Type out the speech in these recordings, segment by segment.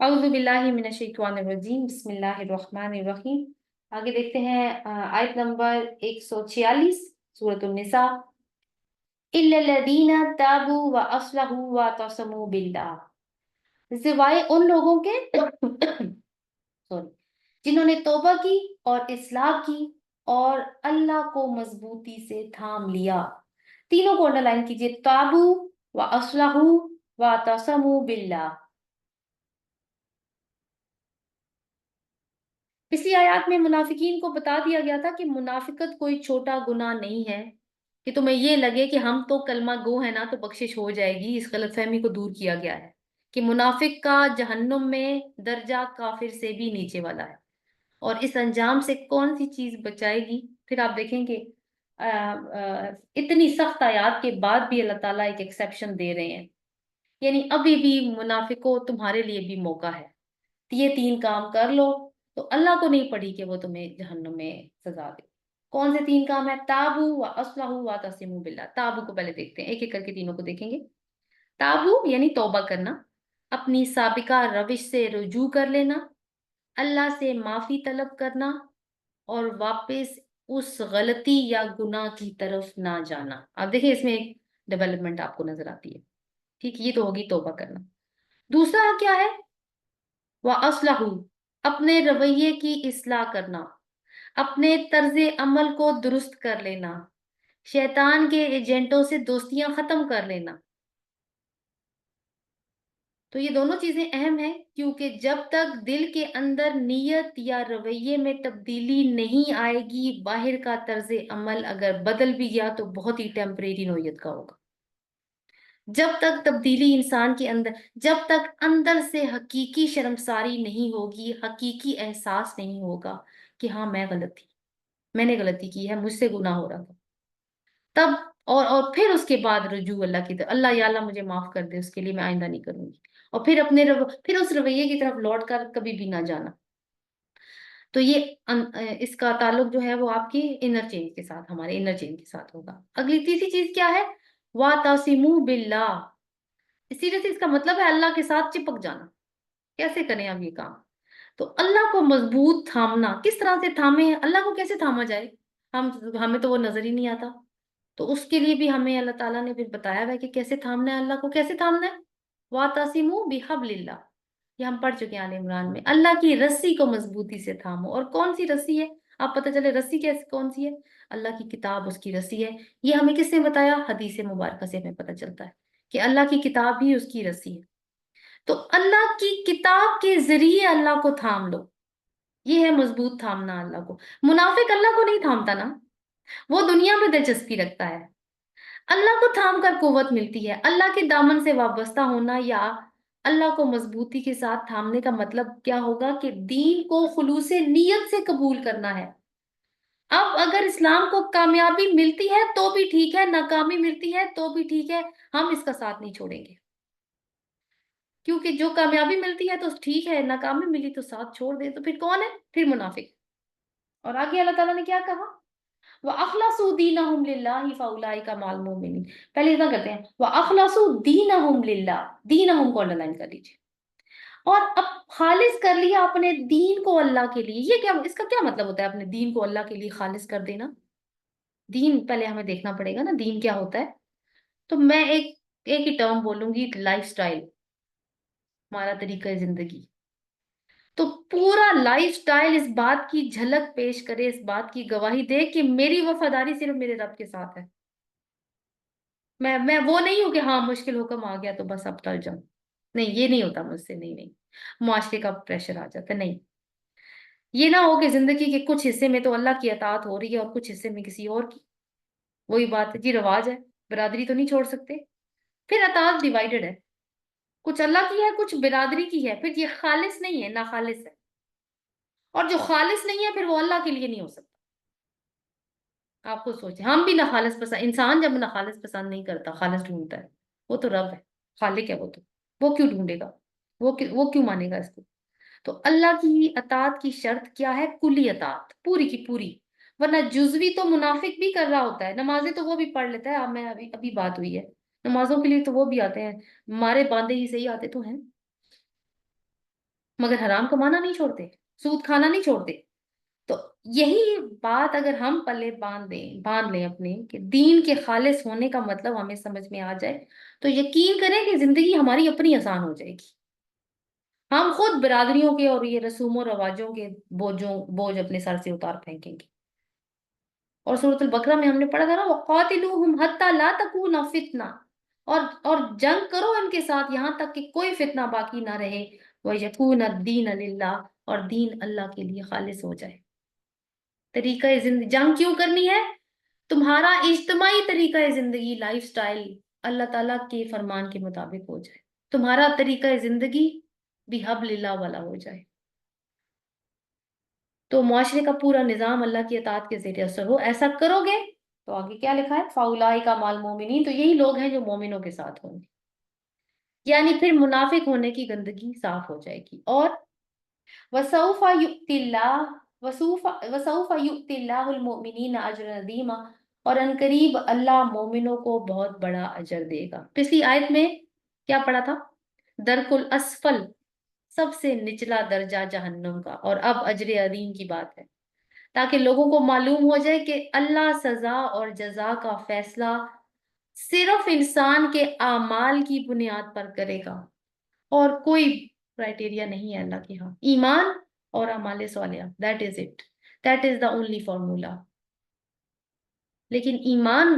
अऊज़ु बिल्लाहि मिनश शैतानिर रजीम बिस्मिल्लाहिर रहमानिर रहीम। आगे देखते हैं आयत नंबर 146 सूरतुन निसा। इल्लल्लज़ीना ताबू व अस्लहू व तसमू बिल्लाह, सिवाय उन लोगों के सॉरी जिन्होंने तौबा की और इस्लाह की और अल्लाह को मजबूती से थाम लिया। तीनों को अंडरलाइन कीजिए, ताबू व अस्लहू व तसमू बिल्लाह। पिछली आयत में मुनाफिकीन को बता दिया गया था कि मुनाफिकत कोई छोटा गुनाह नहीं है, कि तुम्हें ये लगे कि हम तो कलमा गो है ना तो बख्शिश हो जाएगी। इस गलतफहमी को दूर किया गया है कि मुनाफिक का जहन्नुम में दर्जा काफिर से भी नीचे वाला है। और इस अंजाम से कौन सी चीज बचाएगी? फिर आप देखेंगे इतनी सख्त आयत के बाद भी अल्लाह ताला एक एक्सेप्शन दे रहे हैं, यानी अभी भी मुनाफिकों तुम्हारे लिए भी मौका है। ये तीन काम कर लो तो अल्लाह को नहीं पड़ी कि वो तुम्हें जहन्नुम में सजा दे। कौन से तीन काम है? ताबू व अस्लहू व तस्लिमू बिल्लाह। ताबू को पहले देखते हैं, एक एक करके तीनों को देखेंगे। ताबू यानी तौबा करना, अपनी साबिका रविश से रुजू कर लेना, अल्लाह से माफी तलब करना और वापस उस गलती या गुनाह की तरफ ना जाना। अब देखिए इसमें एक डेवलपमेंट आपको नजर आती है। ठीक, ये तो होगी तौबा करना। दूसरा क्या है? व असलहू, अपने रवैये की इस्लाह करना, अपने तर्ज अमल को दुरुस्त कर लेना, शैतान के एजेंटों से दोस्तियां खत्म कर लेना। तो ये दोनों चीजें अहम हैं, क्योंकि जब तक दिल के अंदर नीयत या रवैये में तब्दीली नहीं आएगी, बाहर का तर्ज अमल अगर बदल भी गया तो बहुत ही टेम्परेरी नोयत का होगा। जब तक तब्दीली इंसान के अंदर, जब तक अंदर से हकीकी शर्मसारी नहीं होगी, हकीकी एहसास नहीं होगा कि हाँ मैं गलत थी, मैंने गलती की है, मुझसे गुनाह हो रहा था, तब और फिर उसके बाद रुजू अल्लाह की तरफ, अल्लाह या अल्लाह मुझे माफ कर दे, उसके लिए मैं आइंदा नहीं करूंगी। और फिर फिर उस रवैये की तरफ लौट कर कभी भी ना जाना। तो ये इसका ताल्लुक जो है वो आपकी इनर चेंज के साथ, हमारे इनर चेंज के साथ होगा। अगली तीसरी चीज क्या है? वातसिमू बिल्लाह। सीरियसली इसका मतलब है अल्लाह के साथ चिपक जाना। कैसे करें अब ये काम? तो अल्लाह को मजबूत थामना। किस तरह से थामे? अल्लाह को कैसे थामा जाए? हम हमें तो वो नजर ही नहीं आता। तो उसके लिए भी हमें अल्लाह ताला ने फिर बताया हुआ है कि कैसे थामना है, अल्लाह को कैसे थामना है। वातसिमू बिहब्लिल्लाह, ये हम पढ़ चुके हैं आले इमरान में। अल्लाह की रस्सी को मजबूती से थामो। और कौन सी रस्सी है? आप पता चले रस्सी कैसे कौन सी है? अल्लाह की किताब उसकी रस्सी है। ये हमें किसने बताया? हदीस मुबारक से हमें पता चलता है कि अल्लाह की किताब ही उसकी रस्सी है। तो अल्लाह की किताब के जरिए अल्लाह को थाम लो। ये है मजबूत थामना अल्लाह को। मुनाफिक अल्लाह को नहीं थामता ना, वो दुनिया में दिलचस्पी रखता है। अल्लाह को थाम कर कुव्वत मिलती है। अल्लाह के दामन से वाबस्ता होना या अल्लाह को मजबूती के साथ थामने का मतलब क्या होगा? कि दीन को खुलूसे नीयत से कबूल करना है। अब अगर इस्लाम को कामयाबी मिलती है तो भी ठीक है, नाकामी मिलती है तो भी ठीक है, हम इसका साथ नहीं छोड़ेंगे। क्योंकि जो कामयाबी मिलती है तो ठीक है, नाकामी मिली तो साथ छोड़ दे तो फिर कौन है? फिर मुनाफिक। और आगे अल्लाह ताला ने क्या कहा? व अखलसू दीनहुम लिल्लाहि फउलाइका माल मोमिनीन। पहले इतना करते हैं, व अखलसू दीनहुम लिल्लाह। दीनहुम को अंडरलाइन कर लीजिए। और अब खालिस कर लिया अपने दीन को अल्लाह के लिए। ये क्या, इसका क्या मतलब होता है अपने दीन को अल्लाह के लिए खालिस कर देना? दीन पहले हमें देखना पड़ेगा ना, दीन क्या होता है। तो मैं एक एक ही टर्म बोलूंगी, लाइफस्टाइल, हमारा तरीका जिंदगी। तो पूरा लाइफस्टाइल इस बात की झलक पेश करे, इस बात की गवाही दे कि मेरी वफादारी सिर्फ मेरे रब के साथ है। मैं वो नहीं हूं कि हाँ मुश्किल हुक्म आ गया तो बस अब टल जाऊं। नहीं, ये नहीं होता मुझसे, नहीं नहीं। मुआशरे का प्रेशर आ जाता है, नहीं। ये ना हो कि जिंदगी के कुछ हिस्से में तो अल्लाह की अताअत हो रही है और कुछ हिस्से में किसी और की। वही बात है जी, रिवाज है, बिरादरी तो नहीं छोड़ सकते। फिर अताअत डिवाइडेड है, कुछ अल्लाह की है कुछ बिरादरी की है, फिर ये खालिस नहीं है, ना खालिस है। और जो खालिस नहीं है फिर वो अल्लाह के लिए नहीं हो सकता। आप खुद सोचें, हम भी ना खालिस पसंद, इंसान जब ना खालिस पसंद नहीं करता, खालिस ढूंढता है, वो तो रब है, खालिक है वो तो। वो क्यों ढूंढेगा? वो क्यों मानेगा इसको? तो अल्लाह की अतात की शर्त क्या है? कुली अतात, पूरी की पूरी। वरना जुजवी तो मुनाफिक भी कर रहा होता है, नमाजें तो वो भी पढ़ लेता है। अब मैं अभी अभी बात हुई है, नमाजों के लिए तो वो भी आते हैं, हमारे बांधे ही सही आते तो हैं। مگر حرام کمانا نہیں چھوڑتے، سود کھانا نہیں چھوڑتے۔ تو یہی بات اگر ہم پلے باندھ لیں اپنے، کہ دین کے خالص ہونے کا مطلب ہمیں سمجھ میں آ جائے، تو یقین کریں کہ زندگی ہماری اپنی آسان ہو جائے گی۔ ہم خود برادریوں کے اور یہ رسوم و رواجوں کے بوجھ اپنے سر سے اتار پھینکیں گے۔ اور سورۃ البقرہ میں ہم نے پڑھا تھا نا، وَقَاتِلُوهُمْ حَتَّى لَا تَكُونَ فِتْنَةٌ، اور جنگ کرو ان کے ساتھ یہاں تک کہ کوئی فتنہ باقی نہ رہے، وَيَكُونَ الدِّينَ لِلَّهِ، اور دین اللہ کے لیے خالص ہو جائے۔ طریقہ زندگی جنگ کیوں کرنی ہے؟ تمہارا اجتماعی طریقہ زندگی، لائف سٹائل اللہ تعالیٰ کے فرمان کے مطابق ہو جائے، تمہارا طریقہ زندگی بھی حبل اللہ والا ہو جائے، تو معاشرے کا پورا نظام اللہ کی اطاعت کے زیر اثر ہو۔ ایسا کرو گے تو آگے کیا لکھا ہے، فَأُولَٰئِکَ مَعَ الْمُؤْمِنِينَ، تو یہی لوگ ہیں جو مومنوں کے ساتھ ہوں گے، یعنی پھر منافق ہونے کی گندگی صاف ہو جائے گی۔ اور وَسَوْفَ يُؤْتِ اللَّهُ وَسَوْفَ يُؤْتِ اللَّهُ الْمُؤْمِنِينَ أَجْرًا عَظِيمًا، اور عنقریب اللہ مومنوں کو بہت بڑا اجر دے گا۔ پچھلی آیت میں کیا پڑھا تھا؟ درک الاسفل، سب سے نچلا درجہ جہنم کا، اور اب اجر عظیم کی بات ہے، تاکہ لوگوں کو معلوم ہو جائے کہ اللہ سزا اور جزا کا فیصلہ صرف انسان کے اعمال کی بنیاد پر کرے گا، اور کوئی کرائٹیریا نہیں ہے اللہ کے ہاں، ایمان اور اعمال صالحہ، that is it, that is the only formula. لیکن ایمان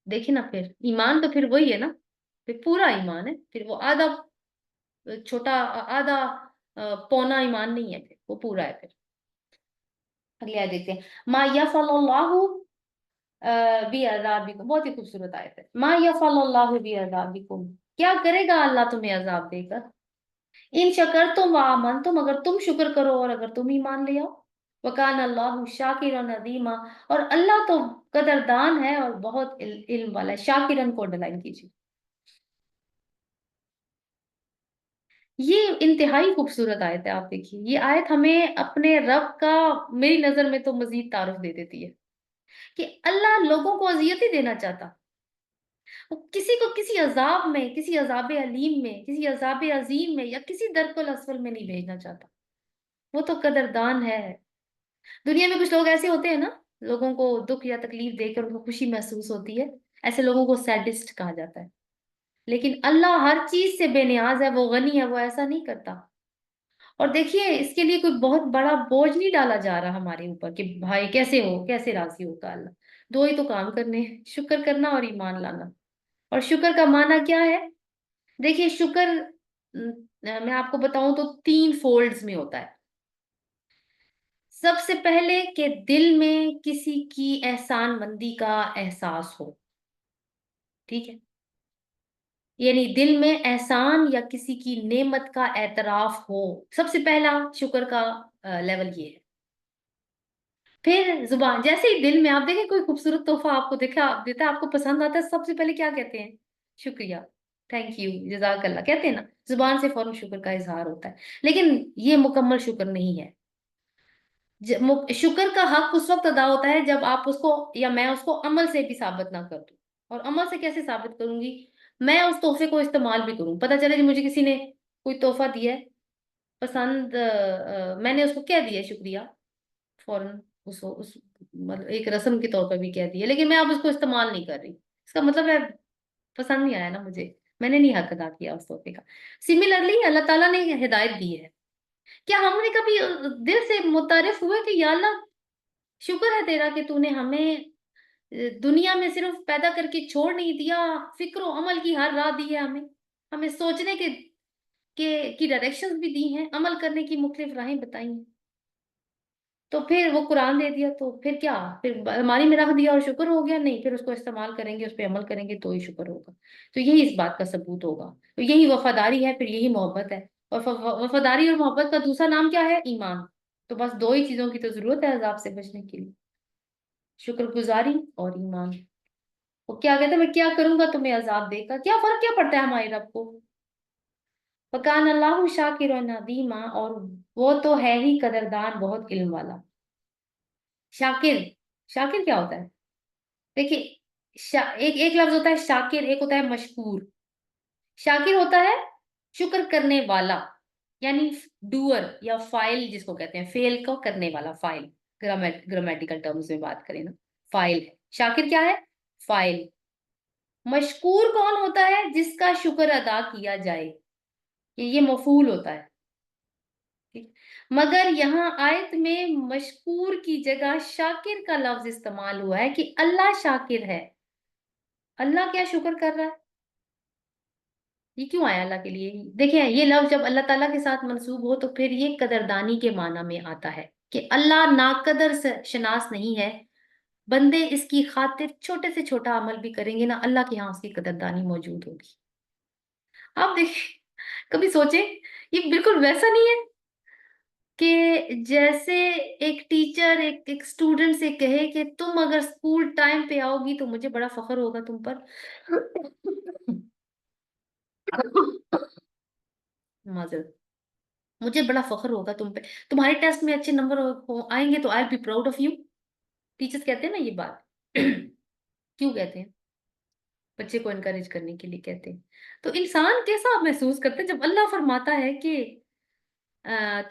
دیکھیں نا، پھر ایمان تو پھر وہی ہے نا، پھر پورا ایمان ہے، پھر وہ آدھا چھوٹا، آدھا پونا ایمان نہیں ہے، پھر وہ پورا ہے۔ پھر اگلی آیت دیکھتے ہیں، ما یفعل اللہ بعذابکم، بہت ہی خوبصورت آیت ہے، ما یفعل اللہ بعذابکم، کیا کرے گا اللہ تمہیں عذاب دے کر، ان شکرتم وآمنتم، اگر تم شکر کرو اور اگر تم ایمان لے آؤ، وکان اللہ شاکرا عظیما، اور اللہ تو قدردان ہے اور بہت علم والا ہے۔ شاکرن کو ڈلائن کیجیے، یہ انتہائی خوبصورت آیت ہے۔ آپ دیکھیے، یہ آیت ہمیں اپنے رب کا میری نظر میں تو مزید تعارف دے دیتی ہے، کہ اللہ لوگوں کو اذیت ہی دینا چاہتا، وہ کسی کو کسی عذاب میں، کسی عذاب علیم میں، کسی عذاب عظیم میں، یا کسی درک الاسفل میں نہیں بھیجنا چاہتا، وہ تو قدردان ہے۔ دنیا میں کچھ لوگ ایسے ہوتے ہیں نا، لوگوں کو دکھ یا تکلیف دے کر ان کو خوشی محسوس ہوتی ہے، ایسے لوگوں کو سیڈسٹ کہا جاتا ہے۔ لیکن اللہ ہر چیز سے بے نیاز ہے، وہ غنی ہے، وہ ایسا نہیں کرتا۔ اور دیکھیے، اس کے لیے کوئی بہت بڑا بوجھ نہیں ڈالا جا رہا ہمارے اوپر کہ بھائی کیسے ہو، کیسے راضی ہوگا اللہ۔ دو ہی تو کام کرنے ہیں، شکر کرنا اور ایمان لانا۔ اور شکر کا معنی کیا ہے؟ دیکھیے، شکر میں آپ کو بتاؤں تو 3 فولڈز میں ہوتا ہے۔ سب سے پہلے کہ دل میں کسی کی احسان مندی کا احساس ہو، ٹھیک ہے، یعنی دل میں احسان یا کسی کی نعمت کا اعتراف ہو، سب سے پہلا شکر کا لیول یہ ہے۔ پھر زبان، جیسے ہی دل میں آپ دیکھیں کوئی خوبصورت تحفہ آپ کو دیتا ہے، آپ کو پسند آتا ہے، سب سے پہلے کیا کہتے ہیں؟ شکریہ، تھینک یو، جزاک اللہ کہتے ہیں نا، زبان سے فوراً شکر کا اظہار ہوتا ہے۔ لیکن یہ مکمل شکر نہیں ہے۔ شکر کا حق اس وقت ادا ہوتا ہے جب آپ اس کو یا میں اس کو عمل سے بھی ثابت نہ کر دوں۔ اور عمل سے کیسے ثابت کروں گی؟ میں اس تحفے کو استعمال بھی کروں، پتہ چلے کہ مجھے کسی نے کوئی تحفہ دیا ہے، پسند، میں نے اس کو کہہ دیا شکریہ فوراً، اس مطلب ایک رسم کے طور پر بھی کہہ دیا، لیکن میں اب اس کو استعمال نہیں کر رہی، اس کا مطلب ہے پسند نہیں آیا نا مجھے، میں نے نہیں حق ادا کیا اس تحفے کا۔ سملرلی اللہ تعالیٰ نے ہدایت دی ہے، کیا ہم نے کبھی دل سے متعارف ہوئے کہ یا اللہ شکر ہے تیرا کہ تو نے ہمیں دنیا میں صرف پیدا کر کے چھوڑ نہیں دیا، فکر و عمل کی ہر راہ دی ہے، ہمیں سوچنے کی ڈائریکشنز بھی دی ہیں، عمل کرنے کی مختلف راہیں بتائی ہیں، تو پھر وہ قرآن دے دیا، تو پھر کیا، پھر الماری میں رکھ دیا اور شکر ہو گیا؟ نہیں، پھر اس کو استعمال کریں گے، اس پہ عمل کریں گے تو ہی شکر ہوگا۔ تو یہی اس بات کا ثبوت ہوگا، تو یہی وفاداری ہے، پھر یہی محبت ہے۔ اور وفاداری اور محبت کا دوسرا نام کیا ہے؟ ایمان۔ تو بس 2 ہی چیزوں کی تو ضرورت ہے عذاب سے بچنے کے لیے، شکر گزاری اور ایمان۔ وہ کیا کہتے ہیں، میں کیا کروں گا تمہیں عذاب دے کر، کیا فرق کیا پڑتا ہے ہمارے رب کو؟ وَكَانَ اللَّهُ شَاكِرًا عَظِيمًا، اور وہ تو ہے ہی قدردان، بہت علم والا۔ شاکر، شاکر کیا ہوتا ہے؟ دیکھیے، ایک لفظ ہوتا ہے شاکر، ایک ہوتا ہے مشکور۔ شاکر ہوتا ہے شکر کرنے والا، यानी डूअर या फाइल जिसको कहते हैं, फेल को करने वाला, फाइल ग्रामेटिकल टर्म्स में बात करें ना, फाइल है। शाकिर क्या है? फाइल। मशकूर कौन होता है? जिसका शुक्र अदा किया जाए, ये मफूल होता है। ठीक। मगर यहाँ आयत में मशकूर की जगह शाकिर का लफ्ज इस्तेमाल हुआ है कि अल्लाह शाकिर है। अल्लाह क्या शुक्र कर रहा है? ये क्यों आया अल्लाह के लिए? देखिए, ये लफ्ज जब अल्लाह ताला के साथ मंसूब हो तो फिर ये कदरदानी के माना में आता है कि अल्लाह नाकदर से शनास नहीं है। बंदे इसकी खातिर छोटे से छोटा अमल भी करेंगे ना, अल्लाह के यहाँ उसकी कदरदानी मौजूद होगी। आप देखिए, कभी सोचे, ये बिल्कुल वैसा नहीं है कि जैसे एक टीचर एक स्टूडेंट से कहे कि तुम अगर स्कूल टाइम पे आओगी तो मुझे बड़ा फख्र होगा तुम पर। माजरत, मुझे बड़ा फख्र होगा तुम पे, तुम्हारे टेस्ट में अच्छे नंबर आएंगे तो I be proud of you. Teachers कहते हैं ना ये बात। क्यों कहते हैं? बच्चे को इनकरेज करने के लिए कहते हैं। तो इंसान कैसा महसूस करते हैं जब अल्लाह फरमाता है कि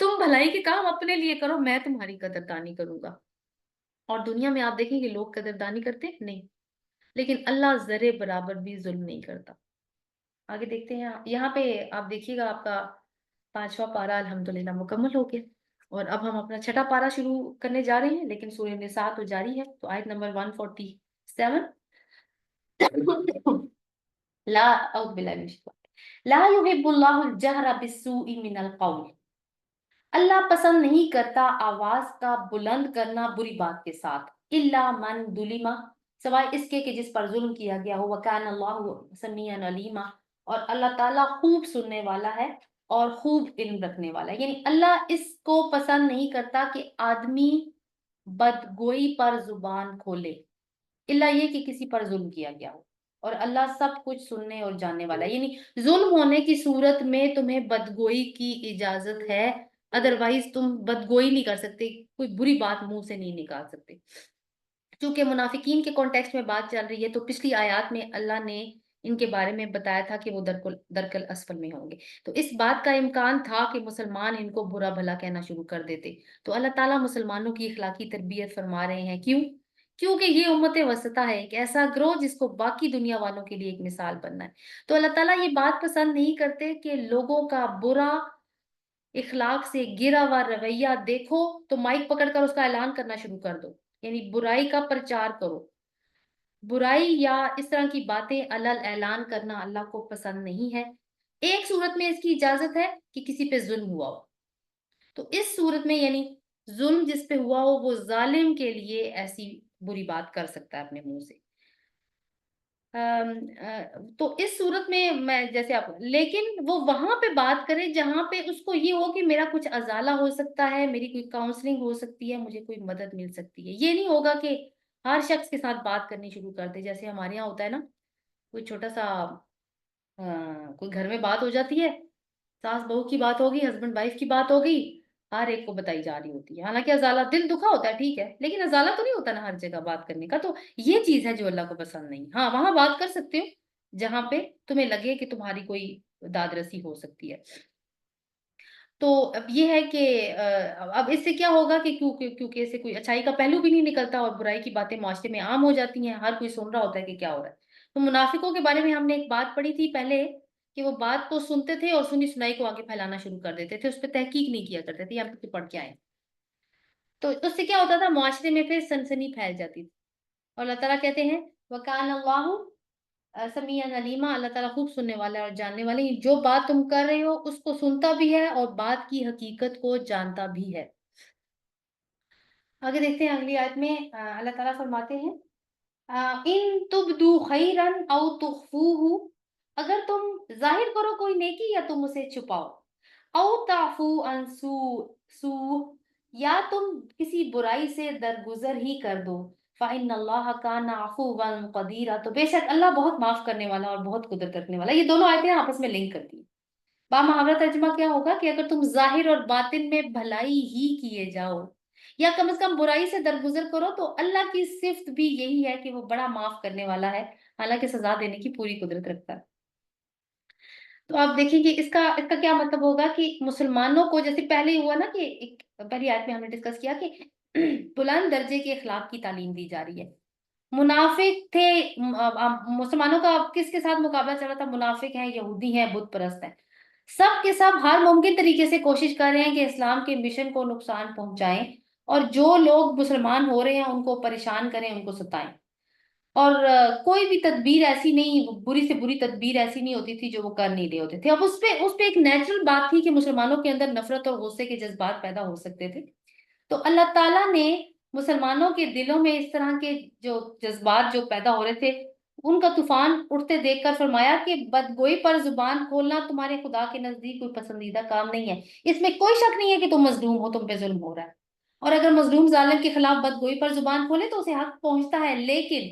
तुम भलाई के काम अपने लिए करो, मैं तुम्हारी कदरदानी करूंगा। और दुनिया में आप देखेंगे लोग कदरदानी करते हैं नहीं, लेकिन अल्लाह जर्रे बराबर भी जुल्म नहीं करता। आगे देखते हैं, यहाँ पे आप देखिएगा, आपका पांचवा पारा अल्हम्दुलिल्लाह मुकम्मल हो गया। और अब हम अपना छठा पारा शुरू करने जा रहे हैं, लेकिन सूरह निसा तो जारी है। तो आयत नंबर 147। ला औज़ बिल्लाहि मिनश शैतानिर ला युहिब्बुल्लाहुल जहरा बिस्सूइ मिनल कौल। अल्लाह पसंद नहीं करता आवाज का बुलंद करना बुरी बात के साथ। इल्ला मन दुलिमा, सवाए इसके कि जिस पर जुल्म किया गया हो। वकान अल्लाहु समीअन अलीमा, और अल्लाह ताला खूब सुनने वाला है और खूब इल्म रखने वाला है। यानी अल्लाह इसको पसंद नहीं करता कि आदमी बदगोई पर जुबान खोले, इल्ला ये कि किसी पर जुल्म किया गया हो। और अल्लाह सब कुछ सुनने और जानने वाला है। यानी जुल्म होने की सूरत में तुम्हें बदगोई की इजाजत है, अदरवाइज तुम बदगोई नहीं कर सकते, कोई बुरी बात मुंह से नहीं निकाल सकते। चूंकि मुनाफिकीन के कॉन्टेक्स्ट में बात चल रही है, तो पिछली आयत में अल्लाह ने इनके बारे में बताया था कि वो दरकुल दरकल असफल में होंगे। तो इस बात का इम्कान था कि मुसलमान इनको बुरा भला कहना शुरू कर देते। तो अल्लाह ताला मुसलमानों की इखलाकी तरबियत फरमा रहे हैं। क्यों? क्योंकि ये उम्मत वसता है, एक ऐसा ग्रोह जिसको बाकी दुनिया वालों के लिए एक मिसाल बनना है। तो अल्लाह ताला ये बात पसंद नहीं करते कि लोगों का बुरा इखलाक से गिरा हुआ रवैया देखो तो माइक पकड़कर उसका ऐलान करना शुरू कर दो। यानी बुराई का प्रचार करो। बुराई या इस तरह की बातें अलल ऐलान करना अल्लाह को पसंद नहीं है। एक सूरत में इसकी इजाजत है कि किसी पे जुल्म हुआ हो, तो इस सूरत में यानी जुल्म जिस पे हुआ हो वो जालिम के लिए ऐसी बुरी बात कर सकता है अपने मुंह से। तो इस सूरत में मैं जैसे आप, लेकिन वो वहां पे बात करे जहां पे उसको ये हो कि मेरा कुछ अजाला हो सकता है, मेरी कोई काउंसलिंग हो सकती है, मुझे कोई मदद मिल सकती है। ये नहीं होगा कि हर शख्स के साथ बात करनी शुरू कर दे। जैसे हमारे यहाँ होता है ना, कोई छोटा सा कोई घर में बात हो जाती है, सास बहू की बात होगी, हस्बैंड वाइफ की बात होगी, हर एक को बताई जा रही होती है। हालांकि अजाला दिल दुखा होता है, ठीक है, लेकिन अजाला तो नहीं होता ना हर जगह बात करने का। तो ये चीज है जो अल्लाह को पसंद नहीं। हाँ, वहां बात कर सकते हो जहां पे तुम्हें लगे कि तुम्हारी कोई दाद रसी हो सकती है। तो अब ये है कि अब इससे क्या होगा कि क्योंकि इससे कोई अच्छाई का पहलू भी नहीं निकलता और बुराई की बातें माशरे में आम हो जाती हैं, हर कोई सुन रहा होता है कि क्या हो रहा है। तो मुनाफिकों के बारे में हमने एक बात पढ़ी थी पहले, कि वो बात को सुनते थे और सुनी सुनाई को आगे फैलाना शुरू कर देते थे, उस पर तहकीक नहीं किया करते थे, यहाँ पे पढ़ के आए। तो उससे क्या होता था, मुआशरे में फिर सनसनी फैल जाती थी। और अल्लाह ताला कहते हैं वकान अल्लाहु समीअन अलीमा, अल्लाह ताला खूब सुनने वाला है और जानने वाले हैं। जो बात तुम कर रहे हो उसको सुनता भी है और बात की हकीकत को जानता भी है। आगे देखते हैं अगली आयत में, अल्लाह ताला फरमाते हैं इन तुबदू खैरन औ तुखफूहु, अगर तुम जाहिर करो कोई नेकी या तुम उसे छुपाओ। औ ताफू अन सू, या तुम किसी बुराई से दरगुजर ही कर दो। फ़इन्नल्लाह कान अफ़ुवन क़दीरा, तो बेशक अल्लाह बहुत माफ करने वाला और बहुत कुदरत रखने वाला। ये दोनों आयतें आपस में लिंक करती हैं। बामुहावरा तर्जुमा क्या होगा कि अगर तुम जाहिर और बातिन में भलाई ही किए जाओ या कम से कम बुराई से दरगुजर करो, तो अल्लाह की सिफ्त भी यही है कि वो बड़ा माफ करने वाला है, हालांकि सजा देने की पूरी कुदरत रखता है। تو آپ دیکھیں کہ اس کا کیا مطلب ہوگا کہ مسلمانوں کو، جیسے پہلے ہی ہوا نا کہ پہلی آیت میں ہم نے ڈسکس کیا کہ بلند درجے کے اخلاق کی تعلیم دی جا رہی ہے. منافق تھے، مسلمانوں کا کس کے ساتھ مقابلہ چل رہا تھا؟ منافق ہیں، یہودی ہیں، بت پرست ہیں. سب کے سب ہر ممکن طریقے سے کوشش کر رہے ہیں کہ اسلام کے مشن کو نقصان پہنچائیں، اور جو لوگ مسلمان ہو رہے ہیں ان کو پریشان کریں، ان کو ستائیں. اور کوئی بھی تدبیر ایسی نہیں، بری سے بری تدبیر ایسی نہیں ہوتی تھی جو وہ کر نہیں رہے ہوتے تھے. اب اس پہ ایک نیچرل بات تھی کہ مسلمانوں کے اندر نفرت اور غصے کے جذبات پیدا ہو سکتے تھے. تو اللہ تعالیٰ نے مسلمانوں کے دلوں میں اس طرح کے جو جذبات جو پیدا ہو رہے تھے ان کا طوفان اٹھتے دیکھ کر فرمایا کہ بدگوئی پر زبان کھولنا تمہارے خدا کے نزدیک کوئی پسندیدہ کام نہیں ہے. اس میں کوئی شک نہیں ہے کہ تم مظلوم ہو، تم پہ ظلم ہو رہا ہے، اور اگر مظلوم ظالم کے خلاف بدگوئی پر زبان کھولے تو اسے حق پہنچتا ہے. لیکن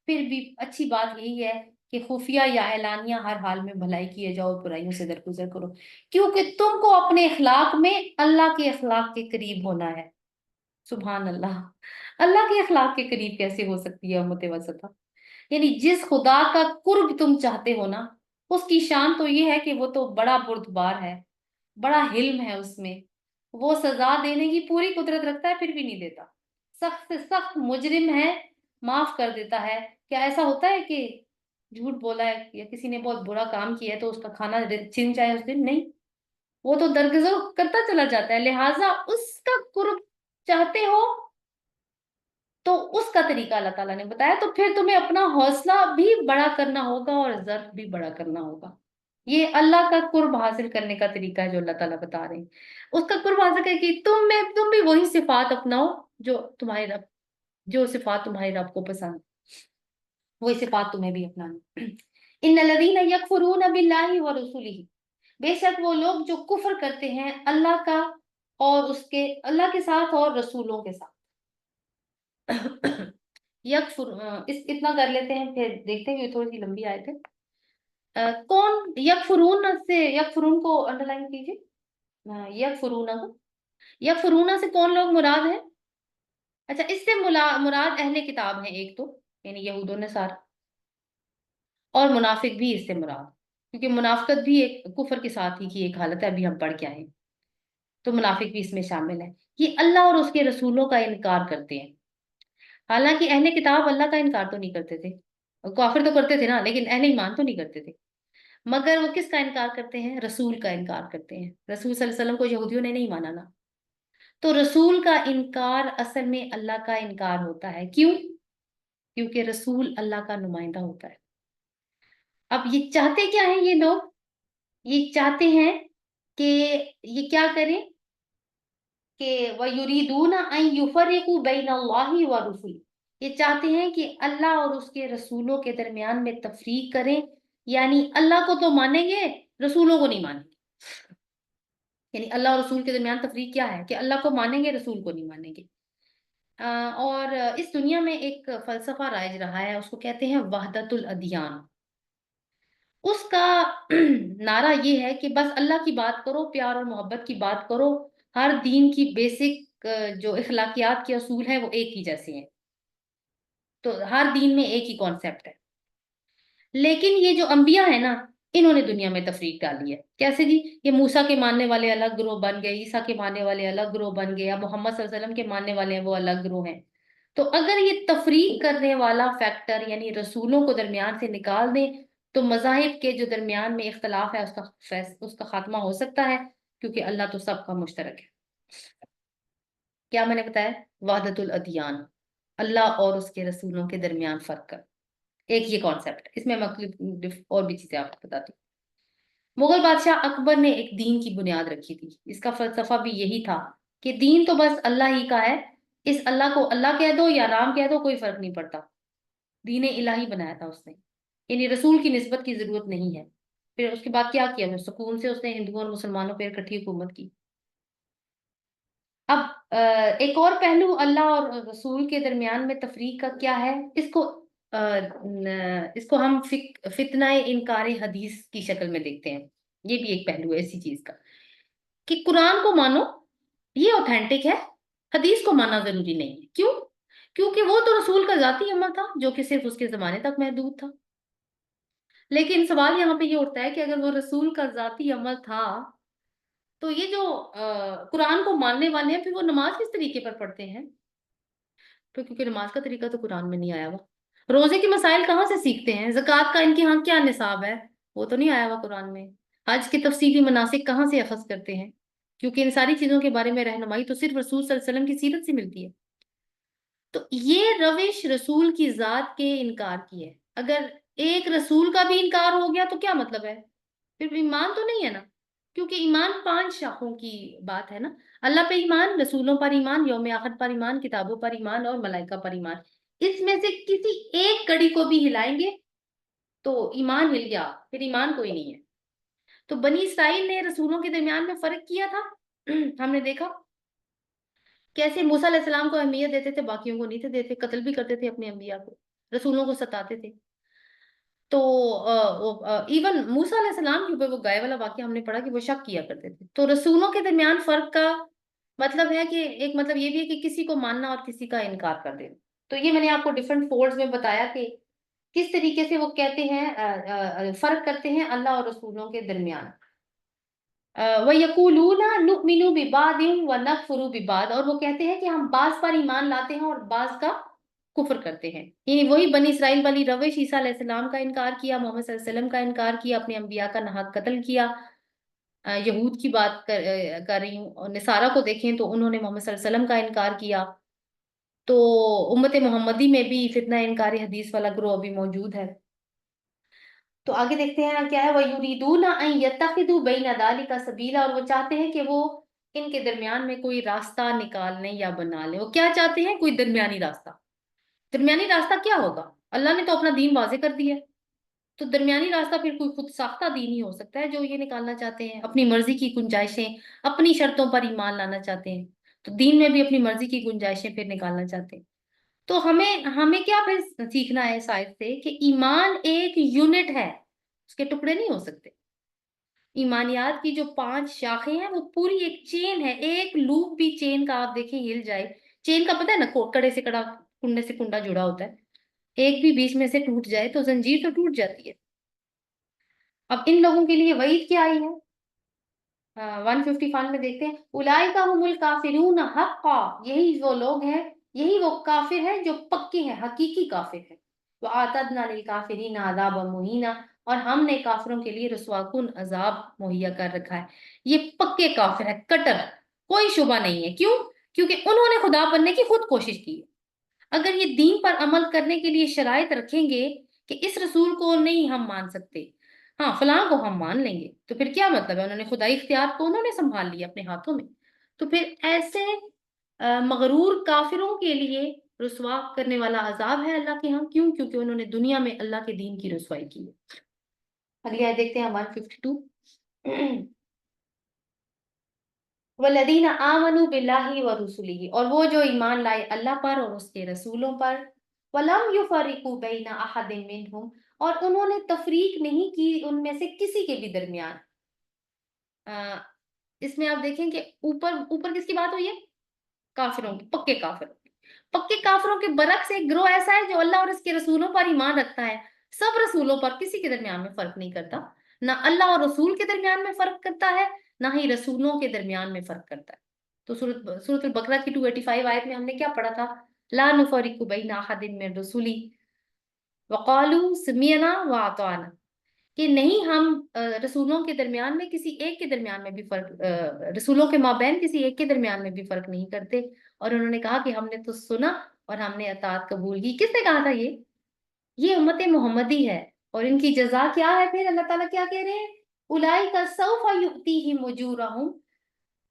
پھر بھی اچھی بات یہی ہے کہ خفیہ یا اعلانیہ ہر حال میں بھلائی کیے جاؤ، برائیوں سے درگزر کرو، کیونکہ تم کو اپنے اخلاق میں اللہ کے اخلاق کے قریب ہونا ہے. سبحان اللہ. اللہ کے اخلاق کے قریب کیسے ہو سکتی ہے امت وسطہ؟ یعنی جس خدا کا قرب تم چاہتے ہو نا، اس کی شان تو یہ ہے کہ وہ تو بڑا بردبار ہے، بڑا حلم ہے اس میں، وہ سزا دینے کی پوری قدرت رکھتا ہے پھر بھی نہیں دیتا. سخت سے سخت مجرم ہے معاف کر دیتا ہے. کیا ایسا ہوتا ہے کہ جھوٹ بولا ہے یا کسی نے بہت برا کام کیا ہے تو اس کا کھانا چھن جائے اس دن؟ نہیں، وہ تو درگزر کرتا چلا جاتا ہے. لہٰذا اس کا قرب چاہتے ہو تو اس کا طریقہ اللہ تعالیٰ نے بتایا. تو پھر تمہیں اپنا حوصلہ بھی بڑا کرنا ہوگا اور ضرف بھی بڑا کرنا ہوگا. یہ اللہ کا قرب حاصل کرنے کا طریقہ ہے جو اللہ تعالیٰ بتا رہے ہیں. اس کا قرب حاصل کر کے تم بھی وہی صفات اپناؤ جو تمہارے رب، جو صفات تمہارے رب کو پسند، وہی صفات تمہیں بھی اپنانی. ان الذین یکفرون باللہ ورسولہ، بے شک وہ لوگ جو کفر کرتے ہیں اللہ کا اور اس کے، اللہ کے ساتھ اور رسولوں کے ساتھ. یکفر اتنا کر لیتے ہیں پھر دیکھتے ہیں کہ تھوڑی سی لمبی آیت ہے. کون یکفرون سے، یکفرون کو انڈر لائن کیجیے. یکفرون کو، یکفرون سے کون لوگ مراد ہیں؟ اچھا، اس سے مراد اہل کتاب ہیں ایک تو، یعنی یہود و نصارہ، اور منافق بھی اس سے مراد، کیونکہ منافقت بھی ایک کفر کے ساتھ ہی کی ایک حالت ہے، ابھی ہم پڑھ کے آئے ہیں. تو منافق بھی اس میں شامل ہے. یہ اللہ اور اس کے رسولوں کا انکار کرتے ہیں. حالانکہ اہل کتاب اللہ کا انکار تو نہیں کرتے تھے، کافر تو کرتے تھے نا، لیکن اہل ایمان تو نہیں کرتے تھے. مگر وہ کس کا انکار کرتے ہیں؟ رسول کا انکار کرتے ہیں. رسول صلی اللہ علیہ وسلم کو یہودیوں نے نہیں مانا نا. تو رسول کا انکار اصل میں اللہ کا انکار ہوتا ہے. کیوں؟ کیونکہ رسول اللہ کا نمائندہ ہوتا ہے. اب یہ چاہتے کیا ہیں یہ لوگ؟ یہ چاہتے ہیں کہ یہ کیا کریں کہ وَيُرِيدُونَ أَن يُفَرِّقُوا بَيْنَ اللَّهِ وَرُسُلِهِ، یہ چاہتے ہیں کہ اللہ اور اس کے رسولوں کے درمیان میں تفریق کریں. یعنی اللہ کو تو مانیں گے، رسولوں کو نہیں مانیں گے. یعنی اللہ اور رسول کے درمیان تفریق کیا ہے کہ اللہ کو مانیں گے، رسول کو نہیں مانیں گے. اور اس دنیا میں ایک فلسفہ رائج رہا ہے، اس کو کہتے ہیں وحدت الادیان. اس کا نعرہ یہ ہے کہ بس اللہ کی بات کرو، پیار اور محبت کی بات کرو، ہر دین کی بیسک جو اخلاقیات کے اصول ہیں وہ ایک ہی جیسے ہیں. تو ہر دین میں ایک ہی کانسیپٹ ہے. لیکن یہ جو انبیاء ہیں نا، انہوں نے دنیا میں تفریق ڈالی ہے. کیسے جی؟ یہ موسیٰ کے ماننے والے الگ گروہ بن گئے، عیسیٰ کے ماننے والے الگ گروہ بن گئے، اب محمد صلی اللہ علیہ وسلم کے ماننے والے ہیں وہ الگ گروہ ہیں. تو اگر یہ تفریق کرنے والا فیکٹر یعنی رسولوں کو درمیان سے نکال دیں تو مذاہب کے جو درمیان میں اختلاف ہے اس کا خاتمہ ہو سکتا ہے، کیونکہ اللہ تو سب کا مشترک ہے. کیا میں نے بتایا؟ وحدت الادیان، اللہ اور اس کے رسولوں کے درمیان فرق کر، ایک یہ کانسیپٹ. اس میں اور بھی چیزیں آپ کو بتاتی ہوں. مغل بادشاہ اکبر نے ایک دین کی بنیاد رکھی تھی. اس کا فلسفہ بھی یہی تھا کہ دین تو بس اللہ ہی کا ہے، اس اللہ کو اللہ کہہ دو یا رام کہہ دو کوئی فرق نہیں پڑتا. دین الہی بنایا تھا اس نے، یعنی رسول کی نسبت کی ضرورت نہیں ہے. پھر اس کے بعد کیا کیا؟ سکون سے اس نے ہندوؤں اور مسلمانوں پہ اکٹھی حکومت کی. اب ایک اور پہلو اللہ اور رسول کے درمیان میں تفریق کا کیا ہے، اس کو ہم فتنہ انکار حدیث کی شکل میں دیکھتے ہیں. یہ بھی ایک پہلو ہے اسی چیز کا کہ قرآن کو مانو، یہ اوتھینٹک ہے، حدیث کو ماننا ضروری نہیں ہے. کیوں؟ کیونکہ وہ تو رسول کا ذاتی عمل تھا جو کہ صرف اس کے زمانے تک محدود تھا. लेकिन सवाल यहाँ पे ये उठता है कि अगर वो रसूल का ज़ाती अमल था, तो ये जो कुरान को मानने वाले हैं, फिर वो नमाज किस तरीके पर पढ़ते हैं? तो क्योंकि नमाज का तरीका तो कुरान में नहीं आया हुआ। रोजे के मसाइल कहाँ से सीखते हैं? ज़कात का इनके यहाँ क्या निसाब है? वो तो नहीं आया हुआ कुरान में। हज के तफसीली मनासिक कहाँ से अखज़ करते हैं? क्योंकि इन सारी चीजों के बारे में रहनुमाई तो सिर्फ रसूल सल्लल्लाहु अलैहि वसल्लम की सीरत से मिलती है। तो ये रविश रसूल की जात के इनकार की है। अगर एक रसूल का भी इनकार हो गया तो क्या मतलब है? फिर ईमान तो नहीं है ना, क्योंकि ईमान 5 शाखों की बात है ना। अल्लाह पे ईमान, रसूलों पर ईमान, यौम आखिर पर ईमान, किताबों पर ईमान और मलाइका पर ईमान। इसमें से किसी एक कड़ी को भी हिलाएंगे तो ईमान हिल गया, फिर ईमान कोई नहीं है। तो बनी इसराइल ने रसूलों के दरमियान में फर्क किया था। हमने देखा कैसे मूसा अलैहिस्सलाम को अहमियत देते थे, बाकियों को नहीं थे देते, कत्ल भी करते थे अपने अंबिया को, रसूलों को सताते थे। तो इवन मूसा अलैहिस्सलाम के ऊपर वो गाय वाला वाक्य हमने पढ़ा कि वो शक किया करते थे। तो रसूलों के दरमियान फर्क का मतलब है कि एक मतलब ये भी है कि किसी को मानना और किसी का इनकार कर देना। तो ये मैंने आपको डिफरेंट फोल्ड्स में बताया कि किस तरीके से वो कहते हैं, फर्क करते हैं अल्लाह और रसूलों के दरमियान। वयकुलूना नुमिनु बिबादिन व नकफुरु बिबाद, और वो कहते हैं कि हम बाज पर ईमान लाते हैं और बाज का कुफ्र करते हैं। यानी वही बनी इसराइल वाली रविश, ईसा अलैहिस्सलाम का इनकार किया, मोहम्मद सल्लल्लाहु अलैहि वसल्लम का इनकार किया, अपने अंबिया का नाहक कत्ल किया। यहूद की बात कर रही हूँ, और निसारा को देखें तो उन्होंने मोहम्मद सल्लल्लाहु अलैहि वसल्लम का इनकार किया। तो उम्मत मोहम्मदी में भी फितना इनकारी हदीस वाला ग्रोह अभी मौजूद है। तो आगे देखते हैं क्या है। वयुरीदूना अन यत्तखिदू बैन दालिका सबीला, और वो चाहते हैं कि वो इनके दरमियान में कोई रास्ता निकाल लें या बना लें। वो क्या चाहते हैं? कोई दरमियानी रास्ता। दरमियानी रास्ता क्या होगा? अल्लाह ने तो अपना दीन वाजे कर दिया है। तो दरमियानी रास्ता फिर कोई खुद साख्ता दीन ही हो सकता है, जो ये निकालना चाहते हैं अपनी मर्जी की गुंजाइशें, अपनी शर्तों पर ईमान लाना चाहते हैं। तो दीन में भी अपनी मर्जी की गुंजाइशें फिर निकालना चाहते हैं। तो हमें हमें क्या फिर सीखना है इस आयत से कि ईमान एक यूनिट है, उसके टुकड़े नहीं हो सकते। ईमानियात की जो 5 शाखें हैं वो पूरी एक चेन है। एक लूप भी चेन का आप देखें हिल जाए, चेन का पता है ना, कड़े से कड़ा, कुंडे से कुंडा जुड़ा होता है, एक भी बीच में से टूट जाए तो जंजीर तो टूट जाती है। अब इन लोगों के लिए वईद क्या आई है? 151 में देखते हैं, उलाइका हुमुल काफिरून हक्का, यही वो लोग हैं, यही वो काफिर हैं जो पक्के हैं, हकीकी काफिर हैं। वो आतदना लिल काफिरीन अज़ाब मुहीना, और हमने काफिरों के लिए रुस्वाकुन अजाब मुहैया कर रखा है। ये पक्के काफिर है, कट्टर, कोई शुबा नहीं है। क्यों? क्योंकि उन्होंने खुदा बनने की खुद कोशिश की है। अगर ये दीन पर अमल करने के लिए शराइत रखेंगे कि इस रसूल को नहीं हम मान सकते, हाँ फलां को हम मान लेंगे, तो फिर क्या मतलब है? उन्होंने खुदाई इख्तियार को उन्होंने संभाल लिया अपने हाथों में। तो फिर ऐसे मगरूर काफिरों के लिए रुसवा करने वाला अजाब है अल्लाह के यहाँ। क्यों? क्योंकि उन्होंने दुनिया में अल्लाह के दीन की रुसवाई की है। अगली आयत देखते हैं 152। वल्लदीना आमनु बिल्लाहि व रुसुलिही, और वो जो ईमान लाए अल्लाह पर और उसके रसूलों पर, वलम युफरिकु बैना अहदिन मिनहुम, और उन्होंने तफरीक नहीं की उनमें से किसी के भी दरमियान। अ, इसमें आप देखें कि ऊपर ऊपर किसकी बात हुई है? काफिरों की, पक्के काफिरों की। पक्के काफिरों के बरक्स एक ग्रोह ऐसा है जो अल्लाह और उसके रसूलों पर ईमान रखता है, सब रसूलों पर, किसी के दरमियान में फर्क नहीं करता। ना अल्लाह और रसूल के दरमियान में फर्क करता है, ना ही रसूलों के दरमियान में फर्क करता है। तो सूरत बकरा की 285 आयत में हमने क्या पढ़ा था? ला नुफरिकु बैना अहदिन मिन रसूली वक़ालू समिअना व अतअना, कि नहीं हम रसूलों के दरमियान में किसी एक के दरमियान में भी फर्क, रसूलों के माबैन किसी एक के दरमियान में भी फर्क नहीं करते। और उन्होंने कहा कि हमने तो सुना और हमने अतात कबूल की। किसने कहा था ये उम्मत मोहम्मदी है। और इनकी जजा क्या है? फिर अल्लाह ताला क्या कह रहे हैं? उलाइका सौफा युअतीहिम उजूरहुम,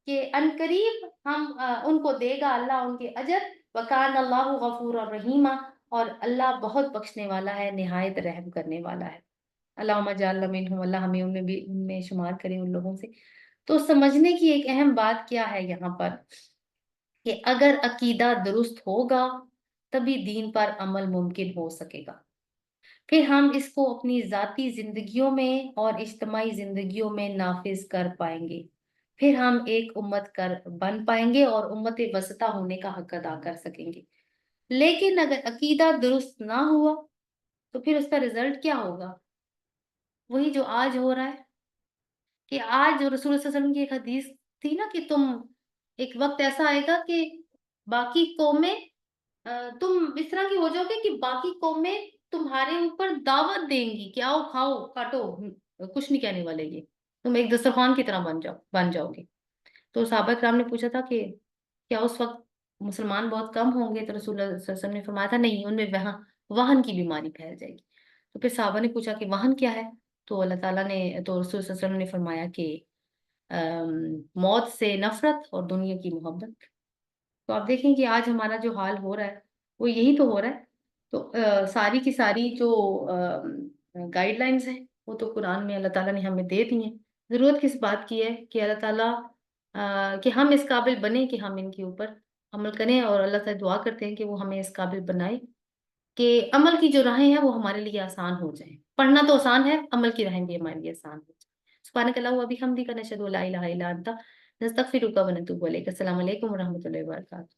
कि अनकरीब हम उनको देगा अल्लाह उनके अजर। वकान अल्लाहु गफूर रहीमा, और अल्लाह बहुत बख्शने वाला है, निहायत रहम करने वाला है। अल्लाहुम्मा जअलना मिनहुम, अल्लाह हमें उनमें भी, उनमें शुमार करें, उन लोगों से। तो समझने की एक अहम बात क्या है यहाँ पर, कि अगर अकीदा दुरुस्त होगा तभी दीन पर अमल मुमकिन हो सकेगा। फिर हम इसको अपनी जाती जिंदगियों में और इज्तमाही जिंदगियों में नाफिज कर पाएंगे। फिर हम एक उम्मत कर बन पाएंगे और उम्मत वसता होने का हक अदा कर सकेंगे। लेकिन अगर अकीदा दुरुस्त ना हुआ तो फिर उसका रिजल्ट क्या होगा? وہی جو آج ہو رہا ہے، کہ آج جو رسول اللہ صلی اللہ علیہ وسلم کی ایک حدیث تھی نا کہ تم ایک وقت ایسا آئے گا کہ باقی قومیں تم اس طرح کی ہو جاؤ گے کہ باقی قومیں تمہارے اوپر دعوت دیں گی کہ آؤ کھاؤ کاٹو، کچھ نہیں کہنے والے یہ، تم ایک دسترخوان کی طرح بن جاؤ گے۔ تو صحابہ کرام نے پوچھا تھا کہ کیا اس وقت مسلمان بہت کم ہوں گے؟ تو رسول اللہ صلی اللہ علیہ وسلم نے فرمایا تھا نہیں، ان میں وہن کی بیماری پھیل جائے گی۔ تو پھر صحابہ نے پوچھا کہ وہن کیا ہے؟ تو اللہ تعالیٰ نے، تو رسول صلی اللہ علیہ وسلم نے فرمایا کہ موت سے نفرت اور دنیا کی محبت۔ تو آپ دیکھیں کہ آج ہمارا جو حال ہو رہا ہے وہ یہی تو ہو رہا ہے۔ تو ساری کی ساری جو گائیڈ لائنز ہیں وہ تو قرآن میں اللہ تعالیٰ نے ہمیں دے دی ہیں۔ ضرورت کس بات کی ہے کہ اللہ تعالیٰ کہ ہم اس قابل بنیں کہ ہم ان کے اوپر عمل کریں، اور اللہ سے دعا کرتے ہیں کہ وہ ہمیں اس قابل بنائے کہ عمل کی جو راہیں ہیں وہ ہمارے لیے آسان ہو جائیں۔ پڑھنا تو آسان ہے، عمل کی راہیں بھی ہمارے لیے آسان ہو جائیں۔ سبحانک اللہم و بحمدک، نشہد ان لا الہ الا انت، نستغفرک و نتوب الیک۔ السلام علیکم و رحمۃ اللہ وبرکاتہ۔